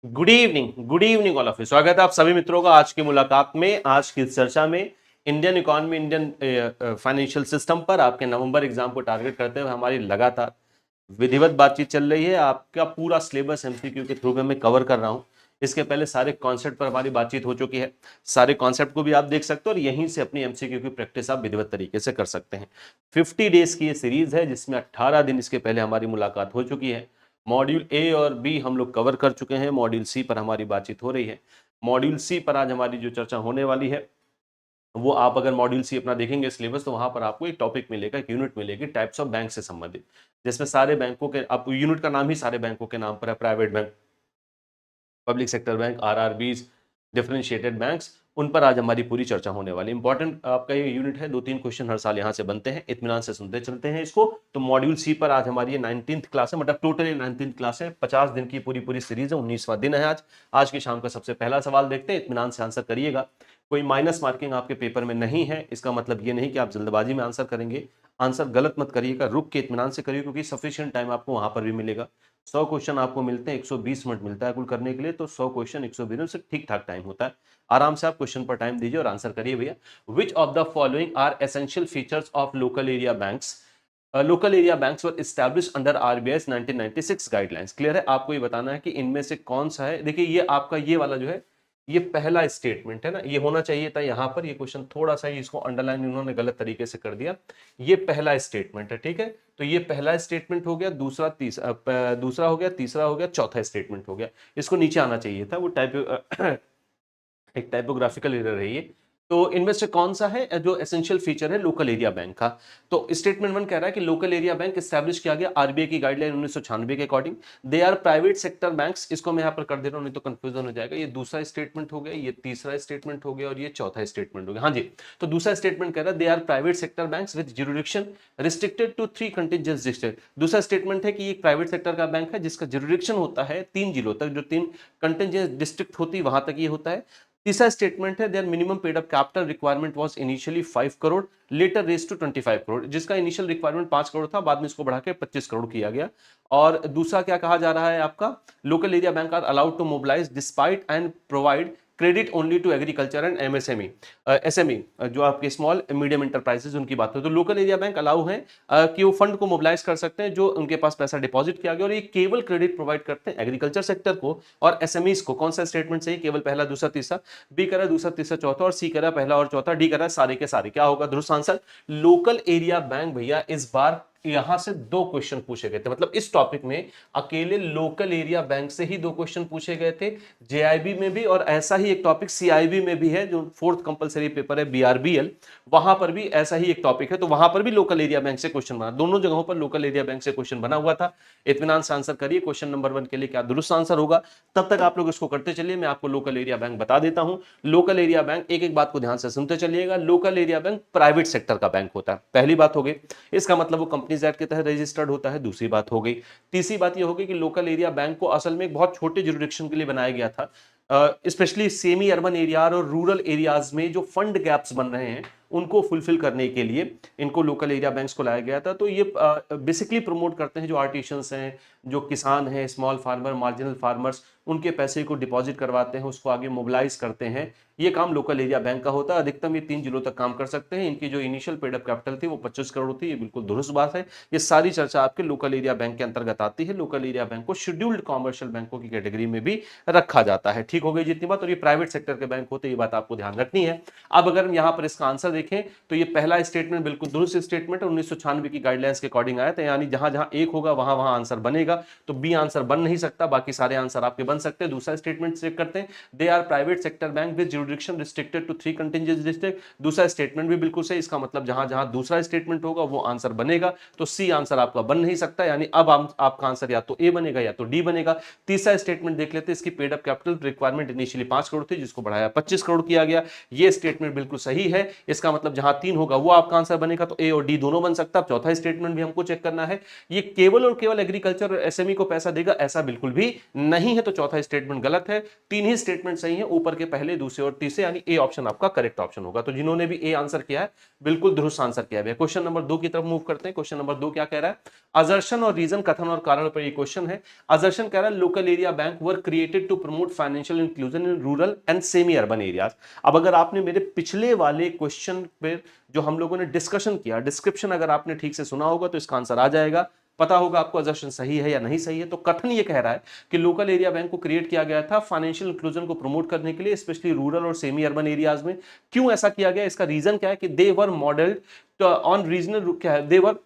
Good evening all of you. स्वागत है आप सभी मित्रों का आज की मुलाकात में। आज की इस चर्चा में Indian economy, Indian financial system पर आपके नवंबर एग्जाम को टारगेट करते हुए हमारी लगातार विधिवत बातचीत चल रही है। आपका पूरा सिलेबस एमसीक्यू के थ्रू में मैं कवर कर रहा हूं। इसके पहले सारे कॉन्सेप्ट पर हमारी बातचीत हो चुकी है। सारे कॉन्सेप्ट को भी आप देख सकते हो और यहीं से अपनी एमसीक्यू की प्रैक्टिस आप विधिवत तरीके से कर सकते हैं। 50 डेज की ये सीरीज है जिसमें 18 दिन इसके पहले हमारी मुलाकात हो चुकी है। मॉड्यूल ए और बी हम लोग कवर कर चुके हैं। मॉड्यूल सी पर हमारी बातचीत हो रही है। मॉड्यूल सी पर आज हमारी जो चर्चा होने वाली है वो, आप अगर मॉड्यूल सी अपना देखेंगे सिलेबस, तो वहां पर आपको एक टॉपिक मिलेगा, एक यूनिट मिलेगी टाइप्स ऑफ बैंक से संबंधित, जिसमें सारे बैंकों के, आप यूनिट का नाम ही सारे बैंकों के नाम पर है, private bank, public sector bank, RRBs, differentiated banks, उन पर आज हमारी पूरी चर्चा होने वाली। इंपॉर्टेंट आपका ये यूनिट है, 2-3 क्वेश्चन हर साल यहाँ से बनते हैं, इत्मीनान से सुनते चलते हैं इसको। तो मॉड्यूल सी पर आज हमारी ये 19th क्लास है, मतलब टोटली 19th क्लास है। 50 दिन की पूरी सीरीज है, 19वां दिन है आज। आज की शाम का सबसे पहला सवाल देखते हैं, इत्मीनान से आंसर करिएगा। कोई माइनस मार्किंग आपके पेपर में नहीं है, इसका मतलब ये नहीं कि आप जल्दबाजी में आंसर करेंगे। आंसर गलत मत करिएगा, रुक के इत्मीनान से करिए, क्योंकि सफिशिएंट टाइम आपको वहां पर भी मिलेगा। 100 क्वेश्चन आपको मिलते हैं, 120 मिनट मिलता है कुल करने के लिए, तो 100 क्वेश्चन 120 मिनट से ठीक ठाक टाइम होता है। आराम से आप क्वेश्चन पर टाइम दीजिए और आंसर करिए भैया। Which of the following are essential features of local area banks? Local area banks were establish under RBI 1996 guidelines. Clear है? आपको ये बताना है कि इनमें से कौन सा है। देखिए, ये आपका ये वाला जो है, ये पहला स्टेटमेंट है ना, ये होना चाहिए था यहां पर। ये क्वेश्चन थोड़ा सा ही इसको अंडरलाइन इन्होंने गलत तरीके से कर दिया। ये पहला स्टेटमेंट है, ठीक है। तो ये पहला स्टेटमेंट हो गया, दूसरा हो गया, तीसरा हो गया, चौथा स्टेटमेंट हो गया। इसको नीचे आना चाहिए था, वो टाइप एक टाइपोग्राफिकल एरर है ये। तो इनमें से कौन सा है जो एसेंशियल फीचर है लोकल एरिया बैंक का? तो स्टेटमेंट 1 कह रहा है कि लोकल एरिया बैंक एस्टैब्लिश किया गया आरबीआई की गाइडलाइन 1996 के according. They are private sector banks. इसको मैं यहां पर कर दे रहा हूं, नहीं तो कंफ्यूजन हो जाएगा। ये दूसरा स्टेटमेंट हो गया, ये तीसरा स्टेटमेंट हो गया और ये चौथा स्टेटमेंट हो गया। हाँ जी। तो दूसरा स्टेटमेंट कह रहा है they are private sector banks with jurisdiction restricted to 3 contingent district. दूसरा स्टेटमेंट है कि ये प्राइवेट सेक्टर का बैंक है जिसका ज्यूरिडिक्शन होता है 3 जिलों तक, जो 3 कंटिजेंट डिस्ट्रिक्ट होती है वहां तक ये होता है। तीसरा स्टेटमेंट है there minimum paid up capital requirement was initially 5 crore, later raise to 25 crore. जिसका इनिशियल रिक्वायरमेंट 5 करोड़ था, बाद में इसको बढ़ा के 25 करोड़ किया गया। और दूसरा क्या कहा जा रहा है आपका, local area bank are allowed to mobilize despite and provide credit only to agriculture and MSME, SME, जो आपके स्मॉल मीडियम इंटरप्राइजेज, उनकी बात हो तो लोकल एरिया बैंक अलाउ है कि वो फंड को मोबिलाइज कर सकते हैं जो उनके पास पैसा डिपॉजिट किया गया, और ये केवल क्रेडिट प्रोवाइड करते हैं एग्रीकल्चर सेक्टर को और एसएमईज को। कौन सा स्टेटमेंट सही? केवल पहला, दूसरा, तीसरा। बी करा दूसरा, तीसरा, चौथा, और सी करा पहला और चौथा, डी करा सारे के सारे। क्या होगा दुरुस्त आंसर? लोकल एरिया बैंक भैया इस बार यहां से 2 क्वेश्चन पूछे गए थे, मतलब इस टॉपिक में अकेले लोकल एरिया बैंक से ही 2 क्वेश्चन पूछे गए थे, जेआईबी में भी, और ऐसा ही एक टॉपिक सीआईबी में भी है, जो 4th कंपलसरी पेपर है बीआरबीएल, वहां पर भी ऐसा ही एक टॉपिक है। तो वहां पर भी लोकल एरिया बैंक से क्वेश्चन बना, दोनों जगहों पर लोकल एरिया बैंक से क्वेश्चन बना हुआ था। इत्मीनान से आंसर करिए क्वेश्चन नंबर 1 के लिए क्या दुरुस्त आंसर होगा। तब तक आप लोग इसको करते चलिए, मैं आपको लोकल एरिया बैंक बता देता हूं। लोकल एरिया बैंक, एक एक बात को ध्यान से सुनते चलिएगा, local area bank private sector का बैंक होता है, पहली बात हो गई। इसका मतलब वो कंपनीज एक्ट के तहत रजिस्टर्ड होता है, दूसरी बात हो गई। तीसरी बात ये होगी कि लोकल एरिया बैंक को असल में एक बहुत छोटे जुरिडिक्शन के लिए बनाया गया था, स्पेशली सेमी अर्बन एरिया और रूरल एरियाज में जो फंड गैप्स बन रहे हैं उनको फुलफिल करने के लिए इनको लोकल एरिया बैंक्स को लाया गया था। तो ये बेसिकली प्रमोट करते हैं जो आर्टिशंस हैं, जो किसान हैं, स्मॉल फार्मर, मार्जिनल फार्मर्स, उनके पैसे को डिपॉजिट करवाते हैं, उसको आगे मोबिलाइज करते हैं। ये काम लोकल एरिया बैंक का होता है। अधिकतम ये 3 जिलों तक काम कर सकते हैं। इनकी जो इनिशियल पेड अप कैपिटल थी वो 25 करोड़ थी, ये बिल्कुल दुरुस्त बात है। ये सारी चर्चा आपके लोकल एरिया बैंक के अंतर्गत आती है। लोकल एरिया बैंक को शेड्यूल्ड कॉमर्शियल बैंकों की कैटेगरी में भी रखा जाता है। ठीक हो गई जितनी बात। और ये प्राइवेट सेक्टर के बैंक होते हैं, ये बात आपको ध्यान रखनी है। अब अगर हम यहाँ पर इसका आंसर देखें तो ये पहला स्टेटमेंट बिल्कुल दुरुस्त स्टेटमेंट है, 1996 की गाइडलाइंस के अकॉर्डिंग आया था, यानी जहां जहां एक होगा वहां वहां आंसर बनेगा। तो बी आंसर बन नहीं सकता, बाकी सारे आंसर आपके बन सकते हैं। दूसरा स्टेटमेंट चेक करते हैं, they are private sector bank with jurisdiction restricted to 3 contingent district. दूसरा स्टेटमेंट भी बिल्कुल सही, इसका मतलब जहां जहां दूसरा स्टेटमेंट होगा वो आंसर बनेगा। तो सी आंसर आपका बन नहीं सकता, यानी अब आपका आंसर या तो ए बनेगा या तो डी बनेगा। तीसरा स्टेटमेंट देख लेते हैं, इसकी paid up capital requirement initially 5 crore थी, जिसको बढ़ाया 25 करोड़ किया गया। ये स्टेटमेंट बिल्कुल सही है। इसका इसका मतलब जहां 3 होगा वो आपका आंसर बनेगा, तो ए और डी दोनों बन सकता है। चौथा स्टेटमेंट भी हमको चेक करना है, ये केवल और केवल एग्रीकल्चर और एसएमई को पैसा देगा, ऐसा बिल्कुल भी नहीं है, तो चौथा स्टेटमेंट गलत है। 3 ही स्टेटमेंट सही है, ऊपर के पहले, दूसरे और तीसरे, यानी ए ऑप्शन आपका करेक्ट ऑप्शन होगा। तो जिन्होंने भी ए आंसर किया है बिल्कुल दुरुस्त आंसर किया है। क्वेश्चन नंबर 2 की तरफ मूव करते हैं। क्वेश्चन नंबर 2 क्या कह रहा है, असर्शन और रीजन, कथन और कारण पर ये क्वेश्चन है। असर्शन कह रहा है local area bank were created to promote financial inclusion in rural and semi urban areas. अब अगर आपने मेरे पिछले वाले क्वेश्चन पे जो हम लोगों ने डिस्कशन किया, डिस्क्रिप्शन अगर आपने ठीक से सुना होगा तो इसका आंसर आ जाएगा, पता होगा आपको असर्शन सही है या नहीं सही है। तो कथन ये कह रहा है कि लोकल एरिया बैंक को क्रिएट किया गया था फाइनेंशियल इंक्लूजन को प्रमोट करने के लिए, स्पेशली रूरल और सेमी अर्बन एरियाज में। क्यों ऐसा किया गया, इसका रीजन क्या है कि they were modelled on regional, क्या है, they were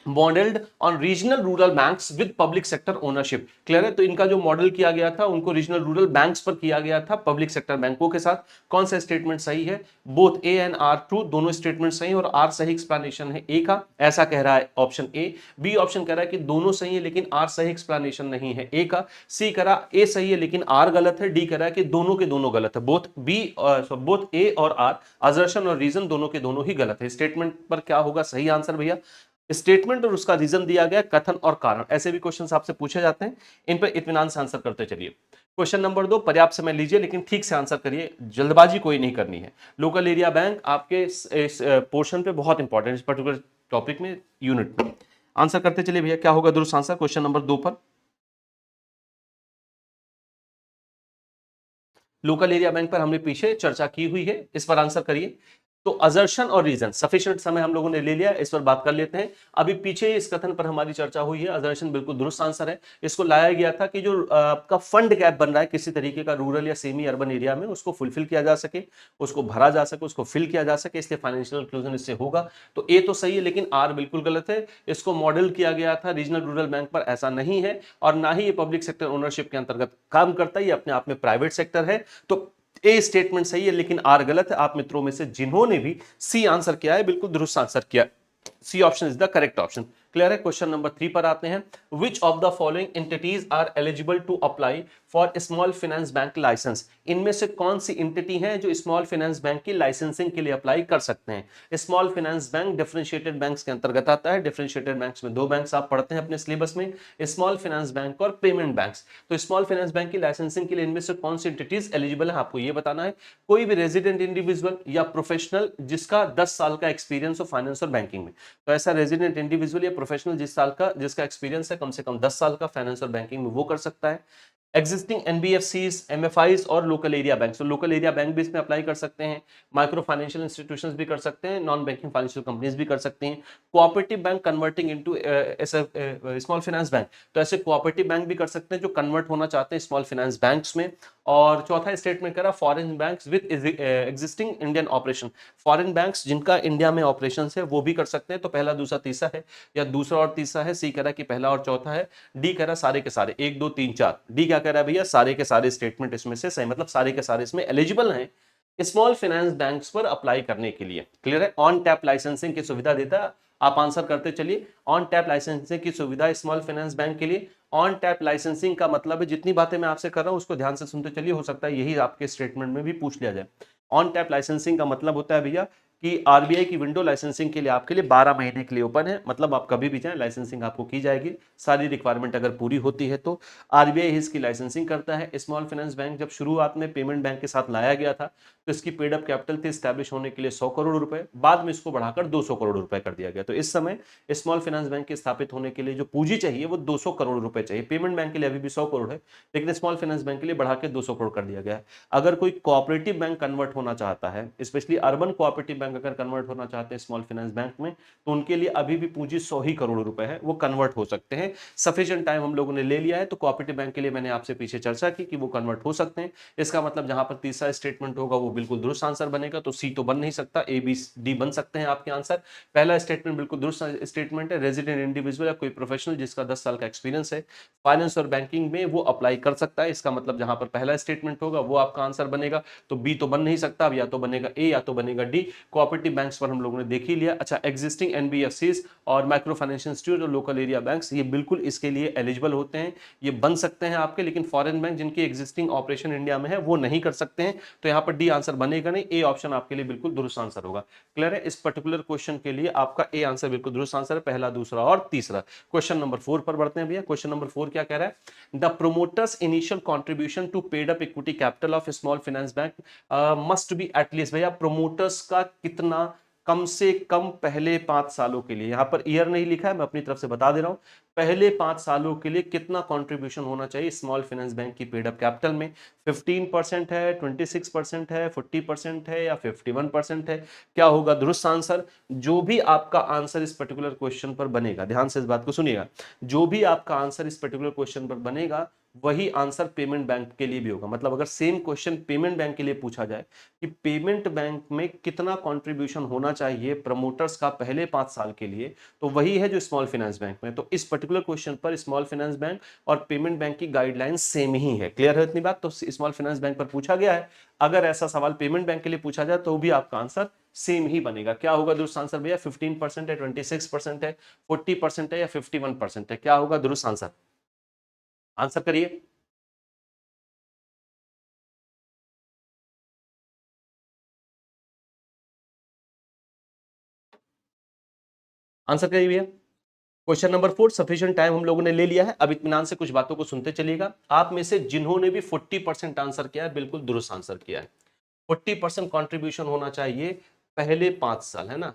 modelled on regional rural banks with public sector ownership. Clear है, तो इनका जो मॉडल किया गया था उनको रीजनल रूरल बैंक्स पर किया गया था, पब्लिक सेक्टर बैंकों के साथ। कौन सा स्टेटमेंट सही है, both A and R true, दोनों स्टेटमेंट सही और आर सही एक्सप्लेनेशन है ए का, ऐसा कह रहा है ऑप्शन ए। बी ऑप्शन कह रहा है कि दोनों सही है लेकिन आर सही एक्सप्लेनेशन नहीं है ए का। सी कह रहा ए सही है लेकिन आर गलत है। डी कह रहा है कि दोनों के दोनों गलत है, बोथ बी बोथ ए और आर, असर्शन और रीजन दोनों के दोनों ही गलत है। स्टेटमेंट पर क्या होगा सही आंसर भैया, स्टेटमेंट और उसका रीजन दिया गया, कथन और कारण। ऐसे भी क्वेश्चन आपसे पूछे जाते हैं, इन पर इत्मीनान से आंसर करते चलिए। क्वेश्चन नंबर 2, पर्याप्त समय लीजिए लेकिन ठीक से आंसर करिए, जल्दबाजी कोई नहीं करनी है। लोकल एरिया बैंक आपके इस पोर्शन पे बहुत इंपॉर्टेंट, इस पर्टिकुलर टॉपिक में, यूनिट में। आंसर करते चलिए भैया, क्या होगा दुरुस्त आंसर क्वेश्चन नंबर 2 पर। लोकल एरिया बैंक पर हमने पीछे चर्चा की हुई है, इस पर आंसर करिए। तो असर्शन और रीजन, सफिशिएंट समय हम लोगों ने ले लिया, इस पर बात कर लेते हैं। अभी पीछे इस कथन पर हमारी चर्चा हुई है, असर्शन बिल्कुल दुरुस्त आंसर है। इसको लाया गया था कि जो आपका फंड गैप बन रहा है किसी तरीके का रूरल या सेमी अर्बन एरिया में, उसको फुलफिल किया जा सके, उसको भरा जा सके, उसको फिल किया जा सके, इसलिए फाइनेंशियल इंक्लूजन इससे होगा। तो ए तो सही है लेकिन आर बिल्कुल गलत है। इसको मॉडल किया गया था रीजनल रूरल बैंक पर, ऐसा नहीं है, और ना ही ये पब्लिक सेक्टर ओनरशिप के अंतर्गत काम करता है, ये अपने आप में प्राइवेट सेक्टर है। तो ए स्टेटमेंट सही है लेकिन आर गलत है। आप मित्रों में से जिन्होंने भी सी आंसर किया है बिल्कुल दुरुस्त आंसर किया, C option is the correct option. Clear है। क्वेश्चन नंबर 3 पर आते हैं। Which of the following entities are eligible to apply for small finance bank license. इनमें से कौन सी एंटिटी है जो स्मॉल फाइनेंस बैंक की लाइसेंसिंग के लिए अप्लाई कर सकते हैं। Small finance bank differentiated banks के अंतर्गत आता है। डिफरेंशिएटेड बैंक्स में 2 बैंक्स आप पढ़ते हैं अपने सिलेबस में, स्मॉल फाइनेंस बैंक और पेमेंट बैंक्स। तो स्मॉल फाइनेंस बैंक की लाइसेंसिंग के लिए इनमें से कौन सी एंटिटीज एलिजिबल है, आपको ये बताना है। कोई भी रेजिडेंट इंडिविजुअल या प्रोफेशनल जिसका 10 साल का एक्सपीरियंस हो फाइनेंस और बैंकिंग में। तो ऐसा रेजिडेंट इंडिविजुअल या प्रोफेशनल जिसका एक्सपीरियंस है कम से कम 10 साल का फाइनेंस और बैंकिंग में, वो कर सकता है। एग्जिस्टिंग एनबीएफसीज, एमएफआईज और लोकल एरिया बैंक। तो लोकल एरिया बैंक भी इसमें अप्लाई कर सकते हैं, माइक्रो फाइनेंशियल इंस्टीट्यूशंस भी कर सकते हैं, नॉन बैंकिंग फाइनेंशियल कंपनीज भी कर सकती हैं। Cooperative bank converting into small finance bank, तो ऐसे कोऑपरेटिव बैंक भी कर सकते हैं जो कन्वर्ट होना चाहते हैं स्मॉल फाइनेंस बैंक्स में। और चौथा स्टेटमेंट करा foreign banks with existing Indian operation. Foreign banks जिनका इंडिया में ऑपरेशन है वो भी कर सकते हैं। तो पहला दूसरा तीसरा है, या दूसरा और तीसरा है। सी कह रहा है कि पहला और चौथा है। डी कह रहा सारे के सारे, 1 2 3 4। डी क्या कह रहा है भैया, सारे के सारे स्टेटमेंट इसमें से सही, मतलब सारे के सारे इसमें एलिजिबल हैं स्मॉल फाइनेंस बैंक्स पर अप्लाई करने के लिए। क्लियर है। ऑन टैप लाइसेंसिंग की सुविधा देता है, आप आंसर करते चलिए। ऑन टैप लाइसेंसिंग की सुविधा स्मॉल फाइनेंस बैंक के लिए। ऑन टैप लाइसेंसिंग का मतलब है, जितनी बातें मैं आपसे कर रहा हूं उसको ध्यान से सुनते चलिए, हो सकता है यही आपके स्टेटमेंट में भी पूछ लिया जाए। ऑन टैप लाइसेंसिंग का मतलब होता है भैया कि आरबीआई की विंडो लाइसेंसिंग के लिए आपके लिए 12 महीने के लिए ओपन है, मतलब आप कभी भी जाएं लाइसेंसिंग आपको की जाएगी, सारी रिक्वायरमेंट अगर पूरी होती है तो। आरबीआई इसकी लाइसेंसिंग करता है। स्मॉल फाइनेंस बैंक जब शुरुआत में पेमेंट बैंक के साथ लाया गया था तो इसकी पेड अप कैपिटल थी स्टैब्लिश होने के लिए 100 करोड़ रुपए, बाद में इसको बढ़ाकर 200 करोड़ रुपए कर दिया गया। तो इस समय स्मॉल फाइनेंस बैंक के स्थापित होने के लिए जो पूंजी चाहिए वो 200 करोड़ रुपए चाहिए। पेमेंट बैंक के लिए अभी भी 100 करोड़ है, लेकिन स्मॉल फाइनेंस बैंक के लिए बढ़ा के 200 करोड़ कर दिया गया है। अगर कोई कोऑपरेटिव बैंक कन्वर्ट होना चाहता है, स्पेशली अर्बन कोऑपरेटिव बैंक अगर कन्वर्ट होना चाहते हैं स्मॉल फाइनेंस बैंक में, तो उनके लिए अभी भी पूंजी 100 ही करोड़ रुपए है, वो कन्वर्ट हो सकते हैं। सफिशिएंट टाइम हम लोगों ने ले लिया है। तो कोऑपरेटिव बैंक के लिए मैंने आपसे पीछे चर्चा की कि वो कन्वर्ट हो सकते हैं। इसका मतलब जहां पर तीसरा स्टेटमेंट होगा वो बिल्कुल दुरुस्त आंसर बनेगा। तो सी तो बन नहीं सकता, ए बी डी बन सकते हैं आपके आंसर। पहला स्टेटमेंट बिल्कुल दुरुस्त स्टेटमेंट है। रेजिडेंट इंडिविजुअल या कोई प्रोफेशनल जिसका 10 साल का एक्सपीरियंस है फाइनेंस और बैंकिंग में, वो अप्लाई कर सकता है। इसका मतलब जहां पर पहला स्टेटमेंट होगा वो आपका आंसर बनेगा। तो बी तो बन नहीं सकता, या तो बनेगा ए या तो बनेगा डी। कोऑपरेटिव बैंक्स पर हम लोगों ने देख ही लिया। अच्छा, एग्जिस्टिंग एनबीएफसीज और माइक्रो फाइनेंशियल इंस्टीट्यूट और लोकल एरिया बैंक्स, ये बिल्कुल इसके लिए एलिजिबल होते हैं, ये बन सकते हैं आपके, लेकिन फॉरेन बैंक जिनकी एग्जिस्टिंग ऑपरेशन इंडिया में है वो नहीं कर सकते हैं। तो यहाँ पर डी आंसर बनेगा नहीं, ए ऑप्शन आपके लिए बिल्कुल दुरुस्त आंसर होगा। क्लियर है? इस पर्टिकुलर क्वेश्चन के लिए आपका ए आंसर बिल्कुल दुरुस्त आंसर है, पहला, दूसरा और तीसरा। क्वेश्चन नंबर 4 पर बढ़ते हैं भैया। क्वेश्चन नंबर 4 क्या कह रहा है? The promoters initial contribution to paid up equity capital of small finance bank must be at least, भैया प्रोमोटर्स का कितना कम से कम पहले 5 सालों के लिए, यहां पर ईयर नहीं लिखा है, मैं अपनी तरफ से बता दे रहा हूं, पहले 5 सालों के लिए कितना कंट्रीब्यूशन होना चाहिए स्मॉल फाइनेंस बैंक की पेड अप कैपिटल में? 15% है, 26% है, 40% है या 51% है? क्या होगा दुरुस्त आंसर? जो भी आपका आंसर इस पर्टिकुलर क्वेश्चन पर बनेगा, ध्यान से इस बात को सुनिएगा, जो भी आपका आंसर इस पर्टिकुलर क्वेश्चन पर बनेगा वही आंसर पेमेंट बैंक के लिए भी होगा। मतलब अगर सेम क्वेश्चन पेमेंट बैंक के लिए पूछा जाए कि पेमेंट बैंक में कितना कंट्रीब्यूशन होना चाहिए प्रमोटर्स का पहले 5 साल के लिए, तो वही है जो स्मॉल फाइनेंस बैंक में। तो इस पर्टिकुलर क्वेश्चन पर स्मॉल फाइनेंस बैंक और पेमेंट बैंक की गाइडलाइन सेम ही है। क्लियर है इतनी बात? तो स्मॉल फाइनेंस बैंक पर पूछा गया है, अगर ऐसा सवाल पेमेंट बैंक के लिए पूछा जाए तो भी आपका आंसर सेम ही बनेगा। क्या होगा दुरुस्त आंसर भैया? 15% है, 26% है, 40% है या 51% है? क्या होगा दुरुस्त आंसर? आंसर करिए। आंसर करिए भैया। क्वेश्चन नंबर 4, सफिशिएंट टाइम हम लोगों ने ले लिया है, अब इत्मीनान से कुछ बातों को सुनते चलिएगा। आप में से जिन्होंने भी 40% आंसर किया है बिल्कुल दुरुस्त आंसर किया है। 40% कंट्रीब्यूशन होना चाहिए पहले 5 साल, है ना,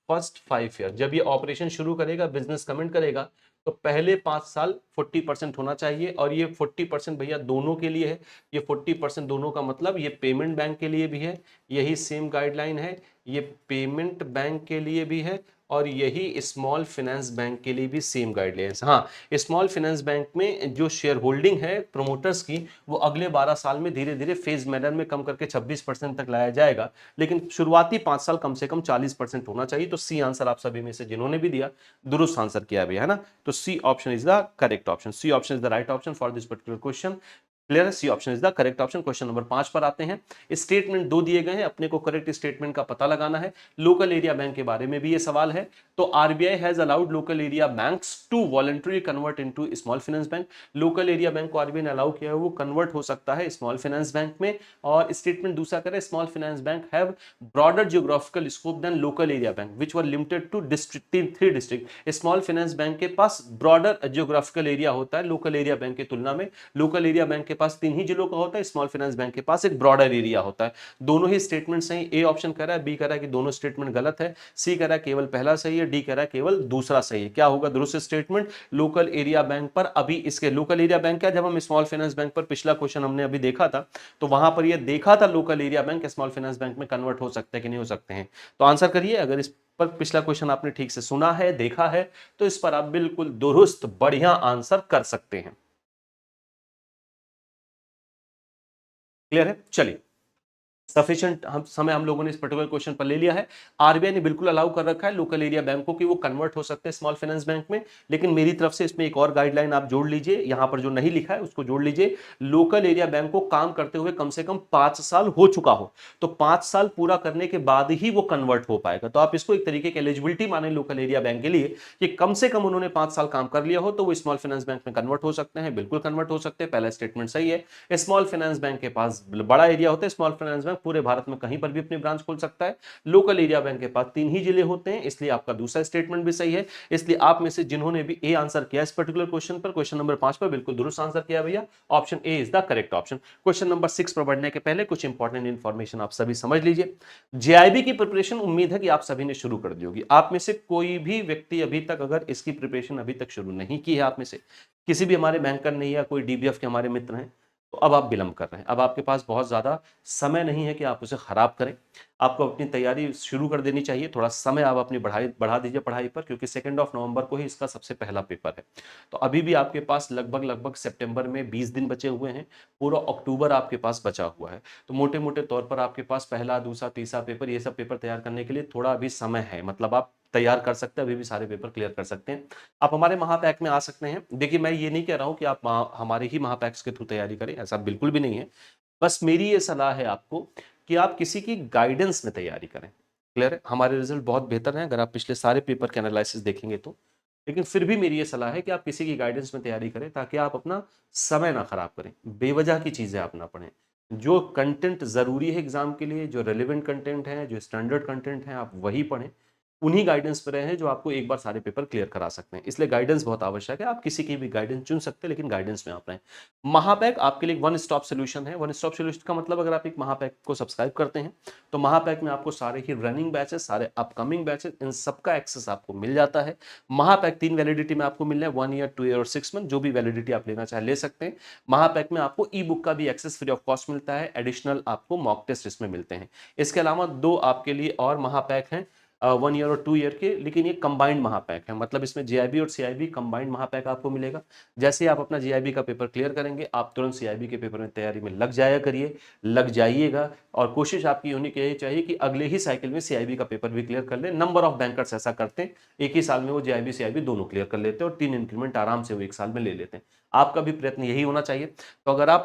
फर्स्ट 5 ईयर, जब ये ऑपरेशन शुरू करेगा, बिजनेस कमेंट करेगा, तो पहले 5 साल 40% होना चाहिए। और ये 40% भैया दोनों के लिए है, ये 40% दोनों का मतलब ये पेमेंट बैंक के लिए भी है, यही सेम गाइडलाइन है, ये पेमेंट बैंक के लिए भी है और यही स्मॉल फाइनेंस बैंक के लिए भी सेम गाइडलाइंस। हाँ, स्मॉल फाइनेंस बैंक में जो शेयर होल्डिंग है प्रोमोटर्स की वो अगले 12 साल में धीरे धीरे फेज मैनर में कम करके 26% तक लाया जाएगा, लेकिन शुरुआती 5 साल कम से कम 40% होना चाहिए। तो सी आंसर आप सभी में से जिन्होंने भी दिया दुरुस्त आंसर किया भी है ना, तो C option is the correct option, C option is the right option for this particular question. Clear है? C option is the correct option. Question number 5 पर आते हैं। स्टेटमेंट 2 दिए गए हैं, अपने को करेक्ट स्टेटमेंट का पता लगाना है। लोकल एरिया बैंक के बारे में भी ये सवाल है। तो RBI has allowed local area banks to voluntary convert into small finance bank. Local area bank को आरबीआई ने अलाउ किया है, वो कन्वर्ट हो सकता है स्मॉल फाइनेंस बैंक में। और स्टेटमेंट दूसरा करें, small finance bank have broader geographical scope than local area bank which were limited to district, 3 district. Small finance bank के पास ब्रॉडर जियोग्राफिकल एरिया होता है लोकल एरिया बैंक की तुलना में। लोकल एरिया बैंक के पास 3 ही जिलों का होता है, स्मॉल फाइनेंस बैंक के पास एक ब्रॉडर एरिया होता है। दोनों ही स्टेटमेंट सही, ए ऑप्शन कह रहा है, बी कह रहा है कि दोनों स्टेटमेंट गलत है, सी कह रहा है केवल पहला सही है, डी कह रहा है केवल दूसरा सही है। क्या होगा दुरुस्त स्टेटमेंट? लोकल एरिया बैंक पर अभी इसके लोकल एरिया बैंक क्या, जब हम स्मॉल फाइनेंस बैंक पर पिछला क्वेश्चन हमने अभी देखा था तो वहां पर यह देखा था local area bank small finance bank में कन्वर्ट हो सकते हैं कि नहीं हो सकते हैं। तो आंसर करिए, अगर इस पर पिछला क्वेश्चन आपने ठीक से सुना है, देखा है, तो इस पर आप बिल्कुल दुरुस्त बढ़िया आंसर कर सकते हैं। क्लियर है? चलिए, सफिशिएंट समय हम लोगों ने इस पर्टिकुलर क्वेश्चन पर ले लिया है। आरबीआई ने बिल्कुल अलाउ कर रखा है लोकल एरिया बैंकों की वो कन्वर्ट हो सकते हैं स्मॉल फाइनेंस बैंक में, लेकिन मेरी तरफ से इसमें एक और गाइडलाइन आप जोड़ लीजिए, यहां पर जो नहीं लिखा है उसको जोड़ लीजिए। लोकल एरिया बैंक को काम करते हुए कम से कम 5 साल हो चुका हो, तो 5 साल पूरा करने के बाद ही वो कन्वर्ट हो पाएगा। तो आप इसको एक तरीके की एलिजिबिलिटी माने लोकल एरिया बैंक के लिए कि कम से कम उन्होंने 5 साल काम कर लिया हो तो वो स्मॉल फाइनेंस बैंक में कन्वर्ट हो सकते हैं। बिल्कुल कन्वर्ट हो सकते हैं, पहला स्टेटमेंट सही है। स्मॉल फाइनेंस बैंक के पास बड़ा एरिया होता है, स्मॉल फाइनेंस बैंक पूरे भारत में कहीं पर भी अपनी ब्रांच खोल सकता है। लोकल एरिया बैंक के पास 3 ही जिले होते हैं, इसलिए आपका दूसरा स्टेटमेंट भी सही है। इसलिए आप में से जिन्होंने भी ए आंसर किया इस पर्टिकुलर क्वेश्चन पर, क्वेश्चन नंबर 5 पर बिल्कुल दुरुस्त आंसर किया भैया, option A is the correct option. Question number 6 पर बढ़ने के पहले कुछ इंपॉर्टेंट इंफॉर्मेशन आप सभी समझ लीजिए। जेआईबी की प्रिपरेशन उम्मीद है कि आप सभी ने शुरू कर दी होगी। आप में से कोई भी व्यक्ति अभी तक अगर इसकी प्रिपरेशन अभी तक शुरू नहीं की है, आप में से किसी भी हमारे बैंकर नहीं या कोई डीबीएफ के हमारे मित्र हैं, तो अब आप विलंब कर रहे हैं। अब आपके पास बहुत ज्यादा समय नहीं है कि आप उसे खराब करें, आपको अपनी तैयारी शुरू कर देनी चाहिए। थोड़ा समय आप अपनी बढ़ा दीजिए पढ़ाई पर, क्योंकि 2 नवंबर को ही इसका सबसे पहला पेपर है। तो अभी भी आपके पास लगभग लगभग सितंबर में 20 दिन बचे हुए हैं, पूरा अक्टूबर आपके पास बचा हुआ है। तो मोटे मोटे तौर पर आपके पास पहला, दूसरा, तीसरा पेपर, ये सब पेपर तैयार करने के लिए थोड़ा अभी समय है। मतलब आप तैयार कर सकते हैं, अभी भी सारे पेपर क्लियर कर सकते हैं। आप हमारे महापैक में आ सकते हैं। देखिए, मैं ये नहीं कह रहा हूं कि आप हमारे ही महापैक्स के थ्रू तैयारी करें, ऐसा बिल्कुल भी नहीं है। बस मेरी ये सलाह है आपको कि आप किसी की गाइडेंस में तैयारी करें। क्लियर है? हमारे रिजल्ट बहुत बेहतर हैं अगर आप पिछले सारे पेपर के एनालिसिस देखेंगे तो, लेकिन फिर भी मेरी ये सलाह है कि आप किसी की गाइडेंस में तैयारी करें ताकि आप अपना समय ना खराब करें, बेवजह की चीजें आप ना पढ़ें। जो कंटेंट जरूरी है एग्जाम के लिए, जो रेलिवेंट कंटेंट है, जो स्टैंडर्ड कंटेंट है, आप वही पढ़ें। उन्हीं गाइडेंस पर रहें जो आपको एक बार सारे पेपर क्लियर करा सकते हैं। इसलिए गाइडेंस बहुत आवश्यक है। आप किसी की भी गाइडेंस चुन सकते हैं, लेकिन गाइडेंस में आप रहें। महापैक आपके लिए वन स्टॉप सोल्यूशन है। वन स्टॉप सोल्यूशन का मतलब, अगर आप एक महापैक को सब्सक्राइब करते हैं तो महापैक में आपको सारे ही रनिंग बैचेस, सारे अपकमिंग बैचेस, इन सबका एक्सेस आपको मिल जाता है। महापैक 3 वैलिडिटी में आपको मिल रहा है, 1 ईयर, 2 ईयर और 6 मंथ। जो भी वैलिडिटी आप लेना चाहे ले सकते हैं। महापैक में आपको ई बुक का भी एक्सेस फ्री ऑफ कॉस्ट मिलता है। एडिशनल आपको मॉक टेस्ट इसमें मिलते हैं। इसके अलावा 2 आपके लिए और महापैक हैं, 1 ईयर और 2 ईयर के, लेकिन ये कंबाइंड महापैक है। मतलब इसमें जेआईबी और सीआईबी कंबाइंड महापैक आपको मिलेगा। जैसे ही आप अपना जेआईबी का पेपर क्लियर करेंगे, आप तुरंत सीआईबी के पेपर में तैयारी में लग जाया करिए, लग जाइएगा। और कोशिश आपकी होनी चाहिए कि अगले ही साइकिल में सीआईबी का पेपर भी क्लियर कर ले। नंबर ऑफ बैंकर्स ऐसा करते हैं, एक ही साल में वो जेआईबी सीआईबी दोनों क्लियर कर लेते हैं और 3 इंक्रीमेंट आराम से वो एक साल में ले लेते हैं। आपका भी प्रयत्न यही होना चाहिए। तो अगर आप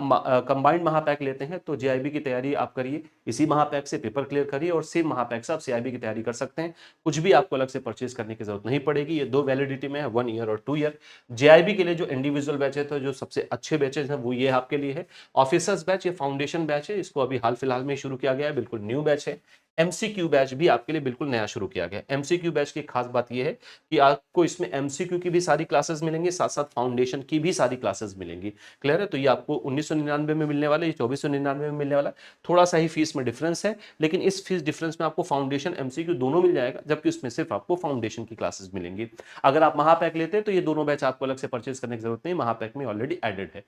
कंबाइंड महापैक लेते हैं तो जेआईबी की तैयारी आप करिए, इसी महापैक से पेपर क्लियर करिए और सेम महापैक से आप सीआईबी की तैयारी कर सकते हैं। कुछ भी आपको अलग से परचेज करने की जरूरत नहीं पड़ेगी। ये 2 वैलिडिटी में है, 1 ईयर और 2 ईयर। जेआईबी के लिए जो इंडिविजुअल बैच है, तो जो सबसे अच्छे बैचेज हैं वो ये आपके लिए है। ऑफिसर्स बैच, ये फाउंडेशन बैच है, इसको अभी हाल फिलहाल में शुरू किया गया है, बिल्कुल न्यू बैच है। एमसीक्यू बैच भी आपके लिए बिल्कुल नया शुरू किया गया है। एमसीक्यू बैच की खास बात यह है कि आपको इसमें एमसीक्यू की भी सारी क्लासेस मिलेंगी, साथ साथ फाउंडेशन की भी सारी क्लासेस मिलेंगी। क्लियर है? तो ये आपको 1999 में मिलने वाला है, ये 2499 में मिलने वाला है। थोड़ा सा ही फीस में डिफरेंस है, लेकिन इस फीस डिफरेंस में आपको फाउंडेशन एमसीक्यू दोनों मिल जाएगा, जबकि उसमें सिर्फ आपको फाउंडेशन की क्लासेस मिलेंगी। अगर आप महापैक लेते हैं तो ये दोनों बैच आपको अलग से परचेज करने की जरूरत नहीं, महापैक में ऑलरेडी एडेड है।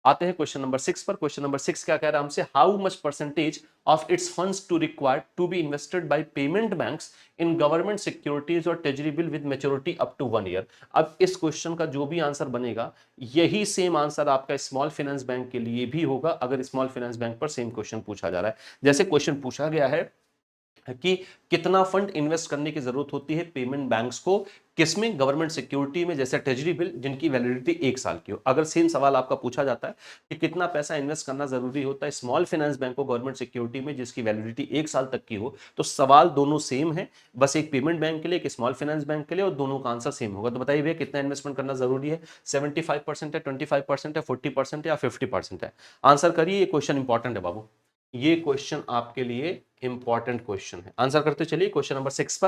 आते हैं क्वेश्चन नंबर 6 पर। क्वेश्चन नंबर 6 क्या कह रहा है हमसे? How much percentage of its funds to required to be invested by payment banks in government securities और treasury bill with maturity up to 1 year. अब इस क्वेश्चन का जो भी आंसर बनेगा, यही सेम आंसर आपका स्मॉल फाइनेंस बैंक के लिए भी होगा, अगर स्मॉल फाइनेंस बैंक पर सेम क्वेश्चन पूछा जा रहा है। जैसे क्वेश्चन पूछा गया है कि कितना फंड इन्वेस्ट करने की जरूरत होती है पेमेंट बैंक्स को, किसमें? गवर्नमेंट सिक्योरिटी में, जैसे ट्रेजरी बिल जिनकी वैलिडिटी 1 साल की हो। अगर सेम सवाल आपका पूछा जाता है कि कितना पैसा इन्वेस्ट करना जरूरी होता है स्मॉल फाइनेंस बैंक को गवर्नमेंट सिक्योरिटी में जिसकी वैलिडिटी 1 साल तक की हो, तो सवाल दोनों सेम है, बस एक पेमेंट बैंक के लिए, एक स्मॉल फाइनेंस बैंक के लिए, और दोनों का आंसर सेम होगा। तो बताइए भैया कितना इन्वेस्टमेंट करना जरूरी है? 75% है, 25% है, 40% है या 50% है? आंसर करिए, ये क्वेश्चन इंपॉर्टेंट है बाबू, ये क्वेश्चन आपके लिए इंपॉर्टेंट क्वेश्चन है। आंसर करते चलिए क्वेश्चन नंबर 6 पर।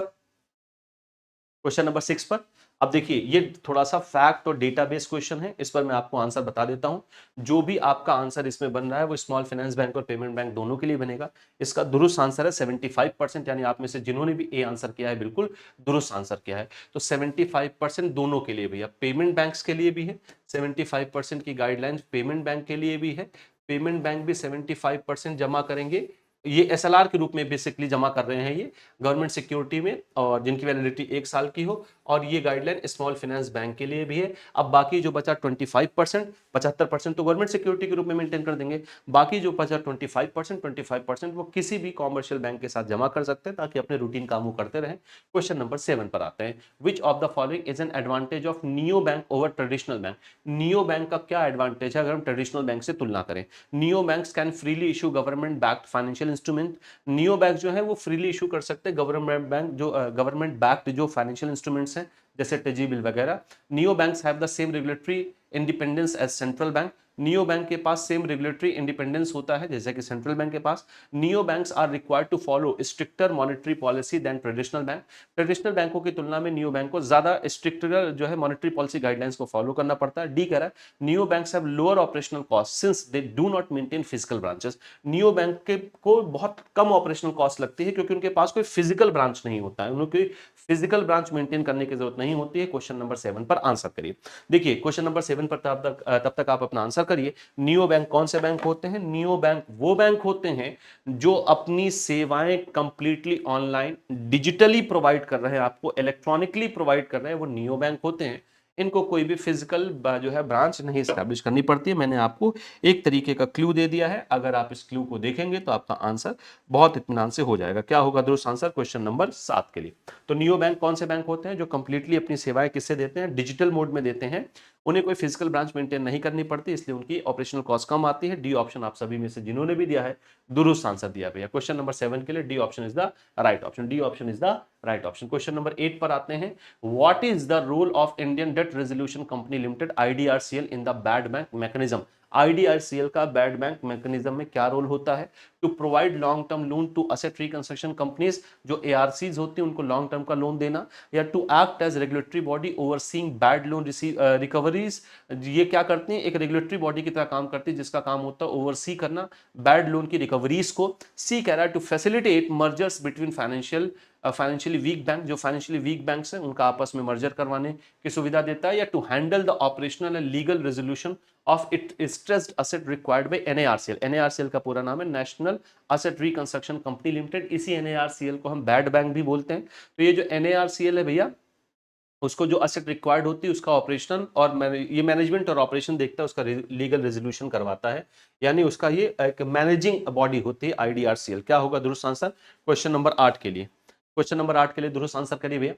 क्वेश्चन नंबर 6 पर अब देखिए, ये थोड़ा सा फैक्ट और डेटाबेस क्वेश्चन है, इस पर मैं आपको आंसर बता देता हूं। जो भी आपका आंसर इसमें बन रहा है वो स्मॉल फाइनेंस बैंक और पेमेंट बैंक दोनों के लिए बनेगा। इसका दुरुस्त आंसर है 75%, यानी आप में से जिन्होंने भी ए आंसर किया है बिल्कुल दुरुस्त आंसर किया है। तो 75% दोनों के लिए भैया, पेमेंट बैंक्स के लिए भी है, 75% की गाइडलाइंस पेमेंट बैंक के लिए भी है। पेमेंट बैंक भी 75% जमा करेंगे, ये एसएलआर के रूप में बेसिकली जमा कर रहे हैं ये गवर्नमेंट सिक्योरिटी में, और जिनकी वैलिडिटी 1 साल की हो, और ये गाइडलाइन स्मॉल फाइनेंस बैंक के लिए भी है। अब बाकी जो बचा 25%, 75% तो गवर्नमेंट सिक्योरिटी के रूप में मेंटेन कर देंगे, बाकी जो बचा 25% वो किसी भी कॉमर्शियल बैंक के साथ जमा कर सकते हैं ताकि अपने रूटीन काम वो करते रहें। क्वेश्चन नंबर 7 पर आते हैं। Which of the following is an advantage of neo bank over traditional bank? Neo bank का क्या एडवांटेज है अगर हम ट्रेडिशनल बैंक से तुलना करें? Neo banks can freely issue government backed financial instrument. Neo bank जो है वो फ्रीली इशू कर सकते हैं गवर्नमेंट बैंक, जो गवर्नमेंट बैक्ड जो फाइनेंशियल इंस्ट्रूमेंट्स हैं जैसे ट्रेजरी बिल वगैरह। Neo banks have the same regulatory independence as central bank. Neo bank के पास सेम रेगुलेटरी इंडिपेंडेंस होता है जैसे कि सेंट्रल बैंक के पास। Neo banks are required to follow stricter monetary policy than traditional bank. Traditional बैंकों की तुलना में नियो बैंक को ज्यादा स्ट्रिक्टर जो है मॉनेटरी पॉलिसी गाइडलाइंस को फॉलो करना पड़ता है। डी कह रहा है neo banks have lower operational cost since they do not maintain physical branches. Neo bank के को बहुत कम ऑपरेशनल कॉस्ट लगती है क्योंकि उनके पास कोई फिजिकल ब्रांच नहीं होता है, उन्हें कोई फिजिकल ब्रांच मेंटेन करने की जरूरत नहीं होती है। क्वेश्चन नंबर 7 पर आंसर करिए। देखिए क्वेश्चन नंबर 7 पर तब तक आप अपना आंसर करिए। नियो बैंक कौन से बैंक होते हैं? नियो बैंक वो बैंक होते हैं जो अपनी सेवाएं कंप्लीटली ऑनलाइन डिजिटली प्रोवाइड कर रहे हैं, आपको इलेक्ट्रॉनिकली प्रोवाइड कर रहे हैं, वो नियो बैंक होते हैं। इनको कोई भी फिजिकल जो है ब्रांच नहीं स्टैब्लिश करनी पड़ती है। मैंने आपको एक तरीके का क्लू दे दिया है, अगर आप इस क्लू को देखेंगे तो आपका आंसर बहुत इत्मीनान से हो जाएगा। क्या होगा दुरुस्त आंसर क्वेश्चन नंबर 7 के लिए? तो नियो बैंक कौन से बैंक होते हैं जो कंप्लीटली अपनी सेवाएं किससे देते हैं? डिजिटल मोड में देते हैं, उन्हें कोई फिजिकल ब्रांच मेंटेन नहीं करनी पड़ती, इसलिए उनकी ऑपरेशनल कॉस्ट कम आती है। डी ऑप्शन आप सभी में से जिन्होंने भी दिया है दुरुस्त आंसर दिया भैया। क्वेश्चन नंबर 7 के लिए D option is the right option. D option is the right option. Question number 8 पर आते हैं। What is the role of Indian debt resolution company limited IDRCL in the bad bank mechanism? IDRCL का bad bank mechanism में क्या role होता है? To provide long term loan to asset reconstruction companies, जो ARCs होती हैं उनको long term का लोन देना, या to act as regulatory body overseeing bad loan recoveries. ये क्या करती हैं? एक रेगुलेटरी बॉडी की तरह काम करती है जिसका काम होता है ओवरसी करना बैड लोन की रिकवरीज को। सी कह रहा है to facilitate mergers between financially weak bank, जो फाइनेंशियली वीक बैंक्स हैं उनका आपस में मर्जर करवाने की सुविधा देता है, या to handle the operational and legal resolution of it stressed asset required by NARCL. NARCL का पूरा नाम है national asset reconstruction company limited. इसी एनएआरसीएल को हम बैड बैंक भी बोलते हैं। तो ये जो एनएआरसीएल है भैया, उसको जो असेट रिक्वायर्ड होती है उसका ऑपरेशन और ये मैनेजमेंट और ऑपरेशन देखता है, उसका लीगल रेजोल्यूशन करवाता है, यानी उसका ये एक मैनेजिंग बॉडी होती है आईडीआरसीएल। क्या होगा दुरुस्त आंसर क्वेश्चन नंबर 8 के लिए? क्वेश्चन नंबर 8 के लिए दुरुस्त आंसर करिए भैया।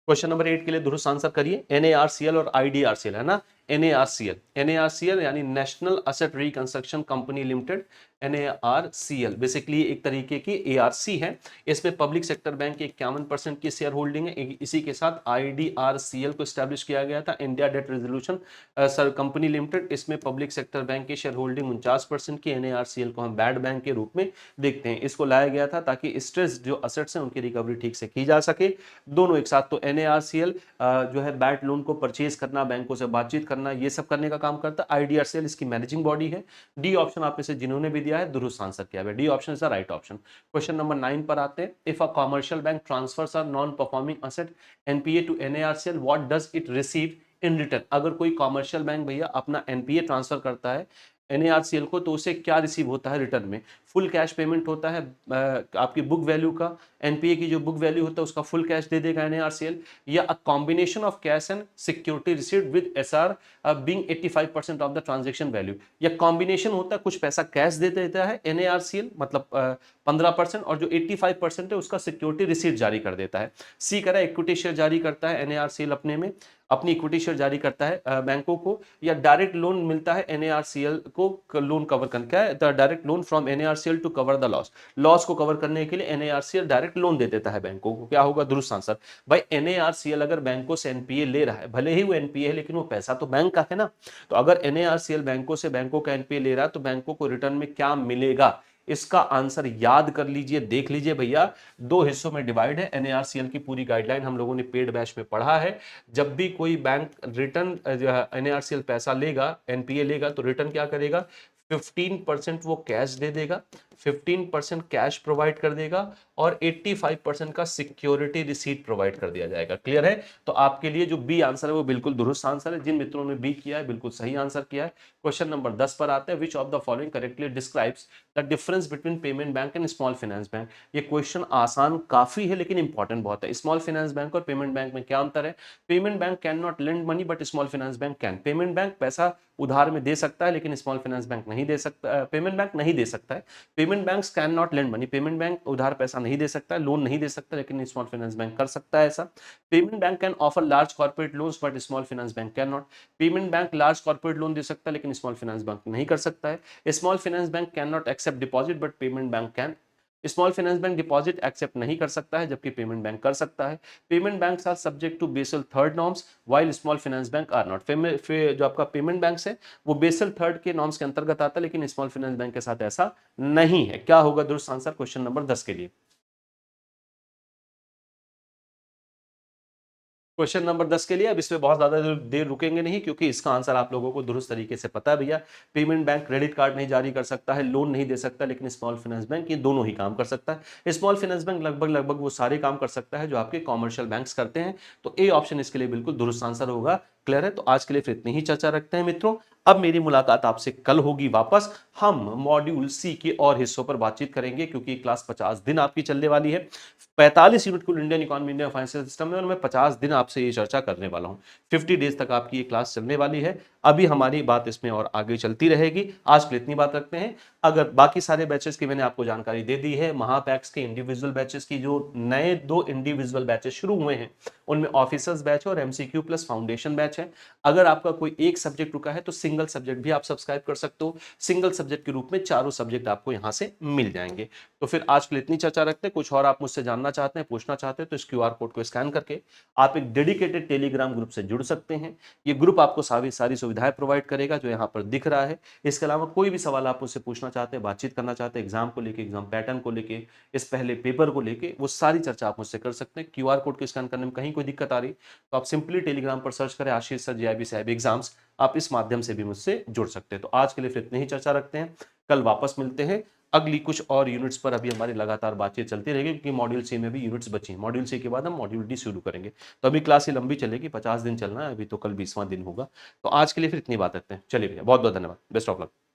क्वेश्चन नंबर 8 के लिए दुरुस्त आंसर करिए। एनएआरसीएल और आईडीआरसीएल है ना। एनएआरसीएल यानी national asset reconstruction company limited, NARCL basically एक तरीके की एआरसी है। इसमें पब्लिक सेक्टर बैंक की 51% की शेयर होल्डिंग है। इसी के साथ आईडीआरसीएल को स्टैब्लिश किया गया था, India debt resolution sir company limited. इसमें पब्लिक सेक्टर बैंक की शेयर होल्डिंग 49% की। एनएआरसीएल को हम बैड बैंक के रूप में देखते हैं। इसको लाया गया था ताकि स्ट्रेस जो असेट्स हैं उनकी रिकवरी ठीक से की जा सके, दोनों एक साथ। तो एनएआरसीएल जो है बैड लोन को परचेज करना, बैंकों से बातचीत करना, ये सब करने का काम करता है। आईडीआरसीएल इसकी मैनेजिंग बॉडी है। डी ऑप्शन आप में से जिन्होंने भी दिया है दुरुस्त आंसर किया है। D option is the right option. Question number 9 पर आते हैं। If a commercial bank transfers a non performing asset NPA to NARCL, what does it receive in return? अगर कोई कमर्शियल बैंक भैया अपना एनपीए ट्रांसफर करता है एनएआरसीएल को, तो उसे क्या रिसीव होता है रिटर्न में? फुल कैश पेमेंट होता है आपकी बुक वैल्यू का। एनपीए की जो बुक वैल्यू होता है उसका फुल कैश दे देगा एनएआरसीएल, या a combination of cash and security received with SR being 85% of the transaction value. या कॉम्बिनेशन होता है, कुछ पैसा कैश दे देता है एनएआरसीएल मतलब 15%, और जो 85% है उसका सिक्योरिटी रिसीट जारी कर देता है। सी करा इक्विटी शेयर जारी करता है एनएआरसीएल अपने में, अपनी इक्विटी शेयर जारी करता है बैंकों को, या डायरेक्ट लोन मिलता है एनएआरसीएल को लोन कवर करने का है, the direct loan from NARCL to cover the loss को कवर करने के लिए एनएआरसीएल डायरेक्ट लोन दे देता है बैंकों को। क्या होगा दुरुस्त आंसर? भाई एनएआरसीएल अगर बैंकों से एनपीए ले रहा है, भले ही वो एनपीए है लेकिन वो पैसा तो बैंक का है ना। तो अगर एनएआरसीएल बैंकों का एनपीए ले रहा है तो बैंकों को रिटर्न में क्या मिलेगा? इसका आंसर याद कर लीजिए, देख लीजिए भैया। दो हिस्सों में डिवाइड है। एनएआरसीएल की पूरी गाइडलाइन हम लोगों ने पेड बैच में पढ़ा है। जब भी कोई बैंक रिटर्न एनएआरसीएल पैसा लेगा, एनपीए लेगा, तो रिटर्न क्या करेगा? 15% वो कैश दे देगा, 15% कैश प्रोवाइड कर देगा, और 85% का सिक्योरिटी रिसीट प्रोवाइड कर दिया जाएगा। क्लियर है? तो आपके लिए जो बी आंसर है वो बिल्कुल दुरुस्त आंसर है। जिन मित्रों ने बी किया है बिल्कुल सही आंसर किया है। क्वेश्चन नंबर 10 पर आते हैं। Which of the following correctly describes the difference between payment bank and small finance bank? ये क्वेश्चन आसान काफी है लेकिन इंपॉर्टेंट बहुत है। स्मॉल फाइनेंस बैंक और पेमेंट बैंक में क्या अंतर है? Payment bank can not lend money but small finance bank can. Payment bank पैसा उधार में दे सकता है लेकिन स्मॉल फाइनेंस बैंक नहीं दे सकता, पेमेंट बैंक नहीं दे सकता है। Payment banks can not lend money, payment bank उधार पैसा नहीं दे सकता है, लोन नहीं दे सकता, लेकिन स्मॉल फाइनेंस बैंक कर सकता है ऐसा। Payment bank can offer large corporate loans but small finance bank can not. Payment bank large corporate loan दे सकता है लेकिन स्मॉल फाइनेंस बैंक नहीं कर सकता है। Small finance bank can not accept deposit but payment bank can. Small finance bank deposit accept नहीं कर सकता है जबकि पेमेंट बैंक कर सकता है। Payment banks are subject to Basel third norms while small finance bank are not. जो आपका पेमेंट बैंक्स है वो बेसल थर्ड के नॉर्म्स के अंतर्गत आता है लेकिन स्मॉल फाइनेंस बैंक के साथ ऐसा नहीं है। क्या होगा दुरुस्त आंसर क्वेश्चन नंबर 10 के लिए? क्वेश्चन नंबर 10 के लिए अब इसमें बहुत ज्यादा देर रुकेंगे नहीं क्योंकि इसका आंसर आप लोगों को दुरुस्त तरीके से पता है भैया। पेमेंट बैंक क्रेडिट कार्ड नहीं जारी कर सकता है, लोन नहीं दे सकता, लेकिन स्मॉल फाइनेंस बैंक ये दोनों ही काम कर सकता है। स्मॉल फाइनेंस बैंक लगभग लगभग वो सारे काम कर सकता है जो आपके कॉमर्शियल बैंक्स करते हैं। तो ए ऑप्शन इसके लिए बिल्कुल दुरुस्त आंसर होगा। क्लियर है? तो आज के लिए फिर इतनी ही चर्चा रखते हैं मित्रों। अब मेरी मुलाकात आपसे कल होगी वापस। हम मॉड्यूल सी के और हिस्सों पर बातचीत करेंगे, क्योंकि क्लास 50 दिन आपकी चलने वाली है। 45 यूनिट कुल Indian economy, Indian financial system में, और मैं 50 दिन आपसे ये चर्चा करने वाला हूँ। 50 डेज तक आपकी ये क्लास चलने वाली है। अभी हमारी बात इसमें और आगे चलती रहेगी। आज के लिए इतनी बात रखते हैं। अगर बाकी सारे बैचेस की मैंने आपको जानकारी दे दी है, महापैक्स के इंडिविजुअल बैचेस की जो नए 2 इंडिविजुअल बैचेस शुरू हुए हैं, उनमें ऑफिसर्स बैच और एमसीक्यू प्लस फाउंडेशन बैच है। अगर आपका कोई एक सब्जेक्ट रुका है तो सिंगल सब्जेक्ट भी आप सब्सक्राइब कर सकते हो। सिंगल सब्जेक्ट के रूप में चारों सब्जेक्ट आपको यहां से मिल जाएंगे। तो फिर आज के लिए इतनी चर्चा रखते हैं। कुछ और आप मुझसे जानना चाहते हैं, पूछना चाहते हैं, तो इस क्यूआर कोड को स्कैन करके आप एक डेडिकेटेड टेलीग्राम ग्रुप से जुड़ सकते हैं। ये ग्रुप आपको सारी सुविधाएं प्रोवाइड करेगा जो यहाँ पर दिख रहा है। इसके अलावा कोई भी सवाल आप मुझसे पूछना चाहते हैं, बातचीत करना चाहते हैं, एग्जाम को लेके, एग्जाम पैटर्न को लेके, इस पहले पेपर को लेके, वो सारी चर्चा आप मुझसे कर सकते हैं। क्यूआर कोड को स्कैन करने में कहीं कोई दिक्कत आ रही तो आप सिंपली टेलीग्राम पर सर्च करें आशीष सर जीआईबी साहब एग्जाम्स। आप इस माध्यम से भी मुझसे जुड़ सकते हैं। तो आज के लिए फिर इतनी ही चर्चा रखते हैं। कल वापस मिलते हैं। अगली कुछ और यूनिट्स पर अभी हमारी लगातार बातचीत चलती रहेगी, क्योंकि मॉड्यूल सी में भी यूनिट्स बची हैं। मॉड्यूल सी के बाद हम मॉड्यूल डी शुरू करेंगे। तो अभी क्लास ही लंबी चलेगी, 50 दिन चलना है अभी, तो कल 20वां दिन होगा। तो आज के लिए फिर इतनी बात रखते हैं। चलिए भैया, बहुत बहुत धन्यवाद। Best of luck.